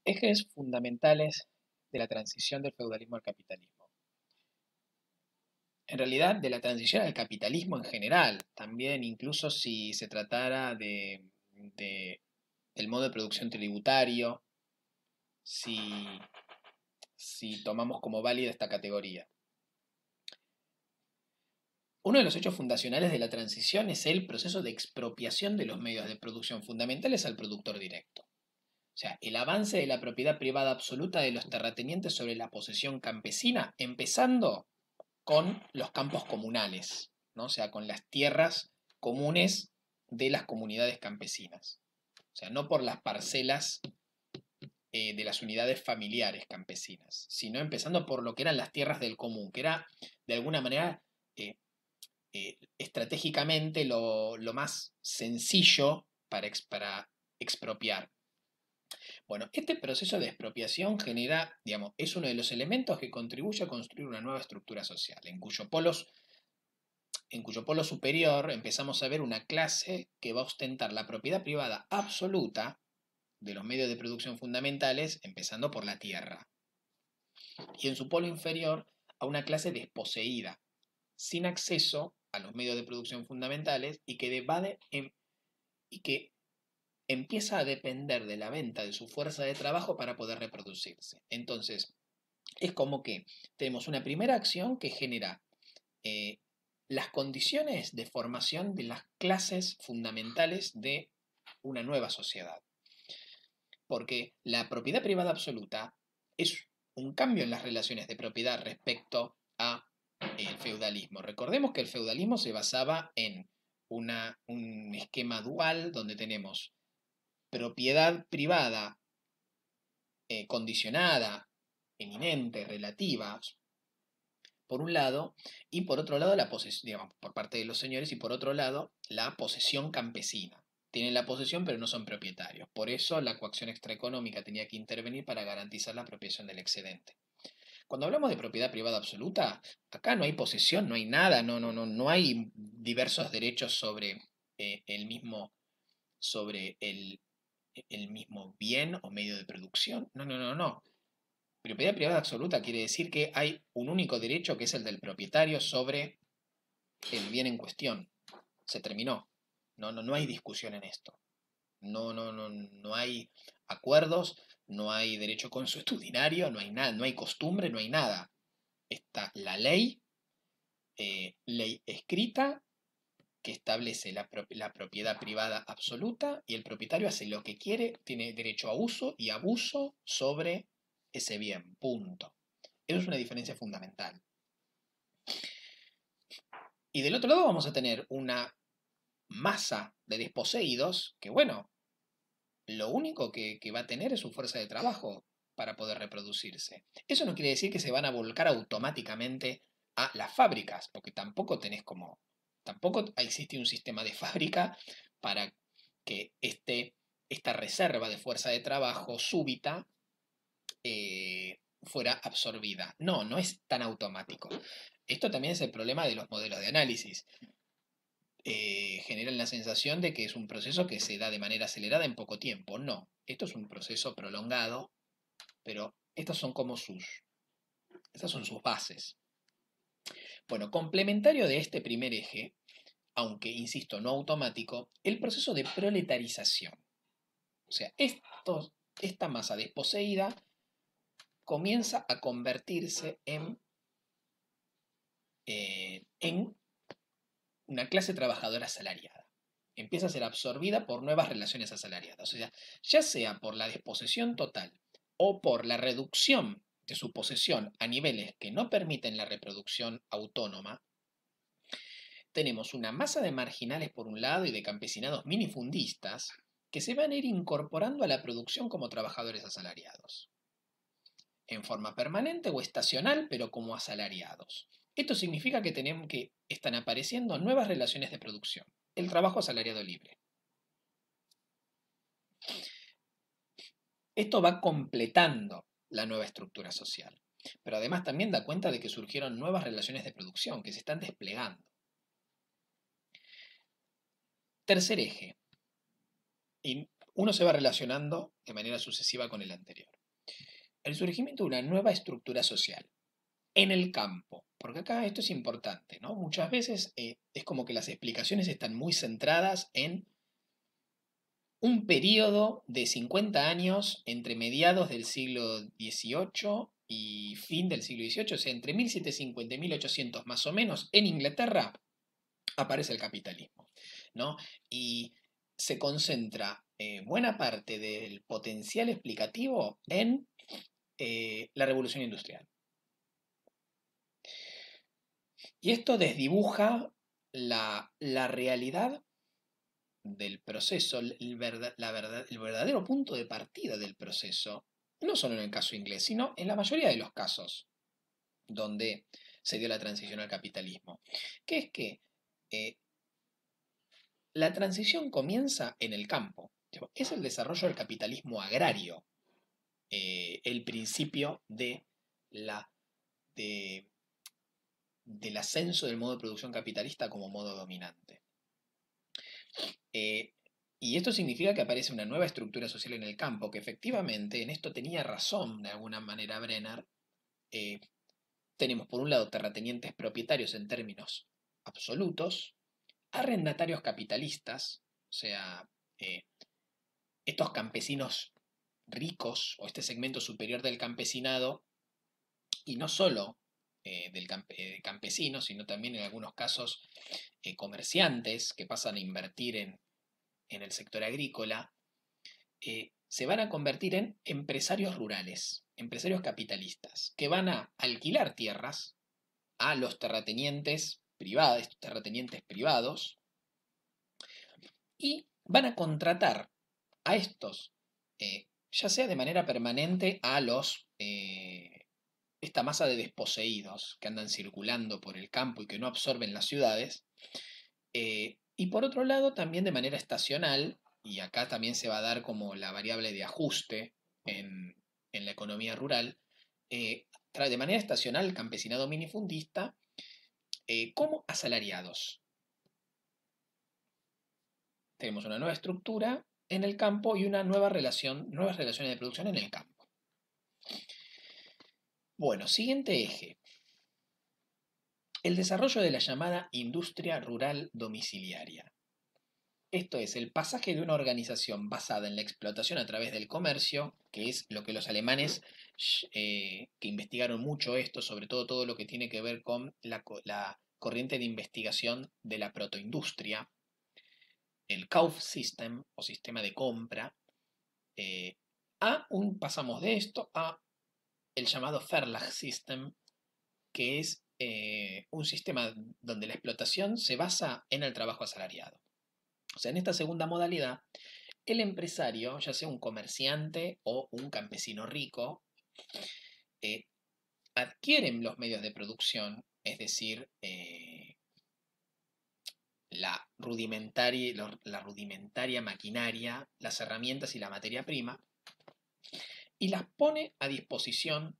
Ejes fundamentales de la transición del feudalismo al capitalismo. En realidad, de la transición al capitalismo en general, también incluso si se tratara de el modo de producción tributario, si, si tomamos como válida esta categoría. Uno de los hechos fundacionales de la transición es el proceso de expropiación de los medios de producción fundamentales al productor directo. O sea, el avance de la propiedad privada absoluta de los terratenientes sobre la posesión campesina, empezando con los campos comunales, ¿no? O sea, con las tierras comunes de las comunidades campesinas. O sea, no por las parcelas de las unidades familiares campesinas, sino empezando por lo que eran las tierras del común, que era de alguna manera estratégicamente lo más sencillo para expropiar. Bueno, este proceso de expropiación genera, digamos, es uno de los elementos que contribuye a construir una nueva estructura social, en cuyo polo superior empezamos a ver una clase que va a ostentar la propiedad privada absoluta de los medios de producción fundamentales, empezando por la tierra. Y en su polo inferior a una clase desposeída, sin acceso a los medios de producción fundamentales y que empieza a depender de la venta de su fuerza de trabajo para poder reproducirse. Entonces, es como que tenemos una primera acción que genera eh, las condiciones de formación de las clases fundamentales de una nueva sociedad. Porque la propiedad privada absoluta es un cambio en las relaciones de propiedad respecto a el feudalismo. Recordemos que el feudalismo se basaba en un esquema dual donde tenemos propiedad privada condicionada, eminente, relativa, por un lado, y por otro lado la posesión, digamos, por parte de los señores, y por otro lado la posesión campesina. Tienen la posesión pero no son propietarios. Por eso la coacción extraeconómica tenía que intervenir para garantizar la apropiación del excedente. Cuando hablamos de propiedad privada absoluta, acá no hay posesión, no hay nada, no hay diversos derechos sobre el mismo bien o medio de producción. No. Propiedad privada absoluta quiere decir que hay un único derecho que es el del propietario sobre el bien en cuestión. Se terminó. No hay discusión en esto. No hay acuerdos, no hay derecho consuetudinario, no hay nada, no hay costumbre, no hay nada. Está la ley, ley escrita, que establece la propiedad privada absoluta y el propietario hace lo que quiere, tiene derecho a uso y abuso sobre ese bien, punto. Eso es una diferencia fundamental. Y del otro lado vamos a tener una masa de desposeídos que, bueno, lo único que va a tener es su fuerza de trabajo para poder reproducirse. Eso no quiere decir que se van a volcar automáticamente a las fábricas, porque tampoco existe un sistema de fábrica para que esta reserva de fuerza de trabajo súbita fuera absorbida. No es tan automático. Esto también es el problema de los modelos de análisis. Generan la sensación de que es un proceso que se da de manera acelerada en poco tiempo. No, esto es un proceso prolongado, pero estas son sus bases. Bueno, complementario de este primer eje, aunque insisto, no automático, el proceso de proletarización. O sea, esta masa desposeída comienza a convertirse en una clase trabajadora asalariada. Empieza a ser absorbida por nuevas relaciones asalariadas. O sea, ya sea por la desposesión total o por la reducción de su posesión a niveles que no permiten la reproducción autónoma, tenemos una masa de marginales por un lado y de campesinados minifundistas que se van a ir incorporando a la producción como trabajadores asalariados, en forma permanente o estacional, pero como asalariados. Esto significa que están apareciendo nuevas relaciones de producción, el trabajo asalariado libre. Esto va completando la nueva estructura social, pero además también da cuenta de que surgieron nuevas relaciones de producción que se están desplegando. Tercer eje, y uno se va relacionando de manera sucesiva con el anterior. El surgimiento de una nueva estructura social en el campo, porque acá esto es importante, ¿no? Muchas veces es como que las explicaciones están muy centradas en un periodo de 50 años entre mediados del siglo XVIII y fin del siglo XVIII, o sea, entre 1750 y 1800 más o menos, en Inglaterra aparece el capitalismo, ¿no? Y se concentra buena parte del potencial explicativo en la revolución industrial. Y esto desdibuja la realidad del proceso, el verdadero punto de partida del proceso, no solo en el caso inglés, sino en la mayoría de los casos donde se dio la transición al capitalismo, que es que eh, la transición comienza en el campo. Es el desarrollo del capitalismo agrario, el principio la, de, del ascenso del modo de producción capitalista como modo dominante. Y esto significa que aparece una nueva estructura social en el campo, que efectivamente en esto tenía razón de alguna manera Brenner. Tenemos por un lado terratenientes propietarios en términos absolutos, arrendatarios capitalistas, o sea, eh, estos campesinos ricos o este segmento superior del campesinado, y no solo del campesinos, sino también en algunos casos comerciantes que pasan a invertir en el sector agrícola, se van a convertir en empresarios rurales, empresarios capitalistas, que van a alquilar tierras a los terratenientes privados, y van a contratar a estos, ya sea de manera permanente, a esta masa de desposeídos que andan circulando por el campo y que no absorben las ciudades, y por otro lado también de manera estacional, y acá también se va a dar como la variable de ajuste en la economía rural, de manera estacional el campesinado minifundista como asalariados. Tenemos una nueva estructura en el campo y una nuevas relaciones de producción en el campo. Bueno, siguiente eje. El desarrollo de la llamada industria rural domiciliaria. Esto es el pasaje de una organización basada en la explotación a través del comercio, que es lo que los alemanes que investigaron mucho esto, sobre todo lo que tiene que ver con la corriente de investigación de la protoindustria, el Kaufsystem o sistema de compra, pasamos de esto a el llamado Verlagssystem, que es un sistema donde la explotación se basa en el trabajo asalariado. O sea, en esta segunda modalidad, el empresario, ya sea un comerciante o un campesino rico, adquieren los medios de producción, es decir, la rudimentaria maquinaria, las herramientas y la materia prima, y las pone a disposición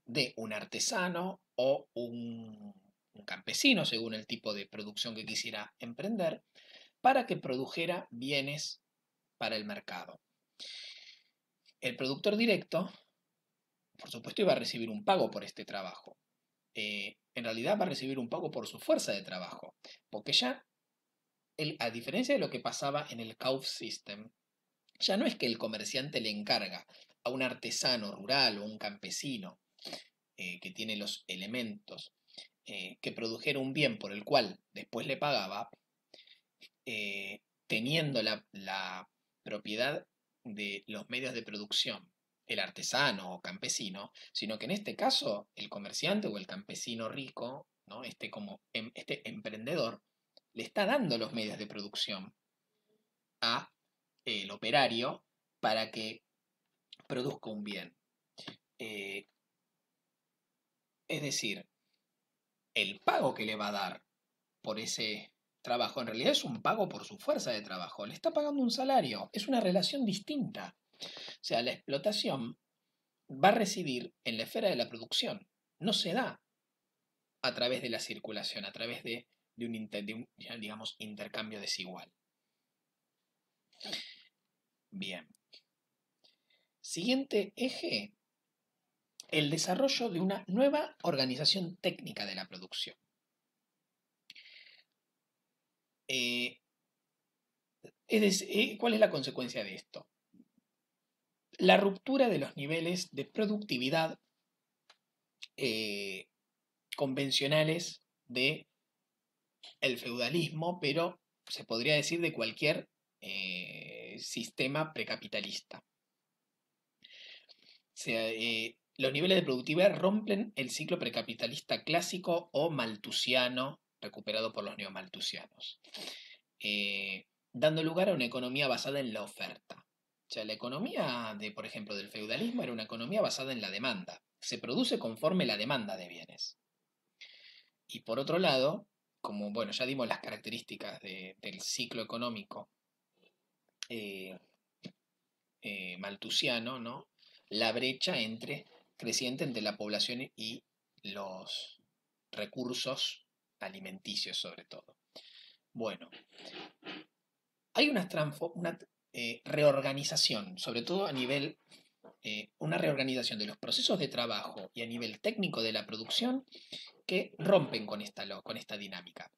de un artesano o un campesino, según el tipo de producción que quisiera emprender, para que produjera bienes para el mercado. El productor directo, por supuesto, iba a recibir un pago por este trabajo. En realidad va a recibir un pago por su fuerza de trabajo, porque ya, a diferencia de lo que pasaba en el Kaufsystem, ya no es que el comerciante le encarga a un artesano rural o un campesino que tiene los elementos que produjera un bien por el cual después le pagaba, teniendo la propiedad de los medios de producción, el artesano o campesino, sino que en este caso el comerciante o el campesino rico, ¿no? Este emprendedor, le está dando los medios de producción a el operario para que produzca un bien. Es decir, el pago que le va a dar por ese trabajo en realidad es un pago por su fuerza de trabajo. Le está pagando un salario. Es una relación distinta. O sea, la explotación va a recibir en la esfera de la producción. No se da a través de la circulación, a través de un digamos, intercambio desigual. Bien. Siguiente eje, el desarrollo de una nueva organización técnica de la producción. ¿Cuál es la consecuencia de esto? La ruptura de los niveles de productividad convencionales del feudalismo, pero se podría decir de cualquier sistema precapitalista. Los niveles de productividad rompen el ciclo precapitalista clásico o malthusiano, recuperado por los neomalthusianos, dando lugar a una economía basada en la oferta. O sea, la economía, por ejemplo, del feudalismo era una economía basada en la demanda. Se produce conforme la demanda de bienes. Y por otro lado, como bueno, ya dimos las características del ciclo económico malthusiano, ¿no? La brecha creciente entre la población y los recursos alimenticios, sobre todo. Bueno, hay una reorganización, sobre todo a nivel, una reorganización de los procesos de trabajo y a nivel técnico de la producción que rompen con esta dinámica.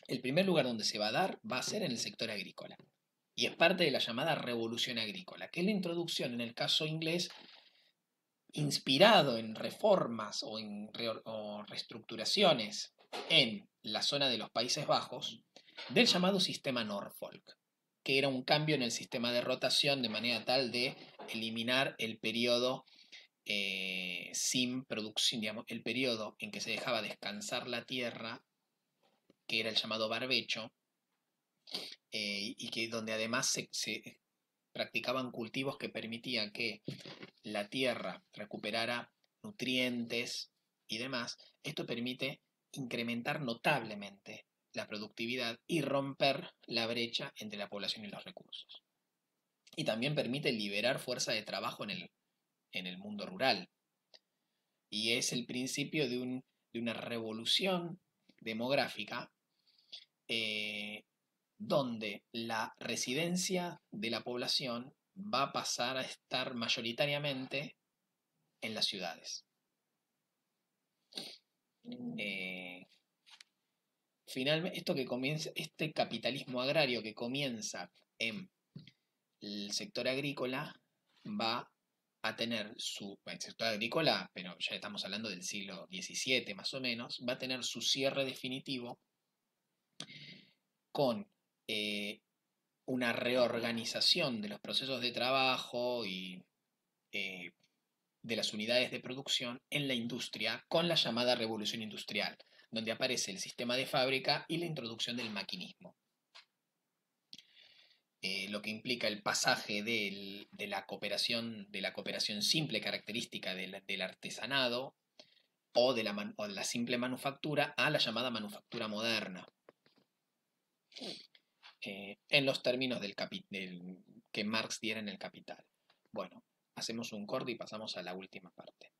El primer lugar donde se va a dar va a ser en el sector agrícola. Y es parte de la llamada revolución agrícola, que es la introducción, en el caso inglés, inspirado en reformas o reestructuraciones en la zona de los Países Bajos, del llamado sistema Norfolk, que era un cambio en el sistema de rotación de manera tal de eliminar el periodo sin producción, digamos, el periodo en que se dejaba descansar la tierra, que era el llamado barbecho, y que donde además se practicaban cultivos que permitían que la tierra recuperara nutrientes y demás. Esto permite incrementar notablemente la productividad y romper la brecha entre la población y los recursos. Y también permite liberar fuerza de trabajo en el mundo rural. Y es el principio de una revolución demográfica donde la residencia de la población va a pasar a estar mayoritariamente en las ciudades. Finalmente, este capitalismo agrario que comienza en el sector agrícola va a tener el sector agrícola, pero ya estamos hablando del siglo XVII más o menos, va a tener su cierre definitivo con una reorganización de los procesos de trabajo y de las unidades de producción en la industria con la llamada revolución industrial, donde aparece el sistema de fábrica y la introducción del maquinismo. Lo que implica el pasaje de la cooperación simple característica del artesanado o de la simple manufactura a la llamada manufactura moderna, en los términos que Marx diera en el Capital. Bueno, hacemos un corte y pasamos a la última parte.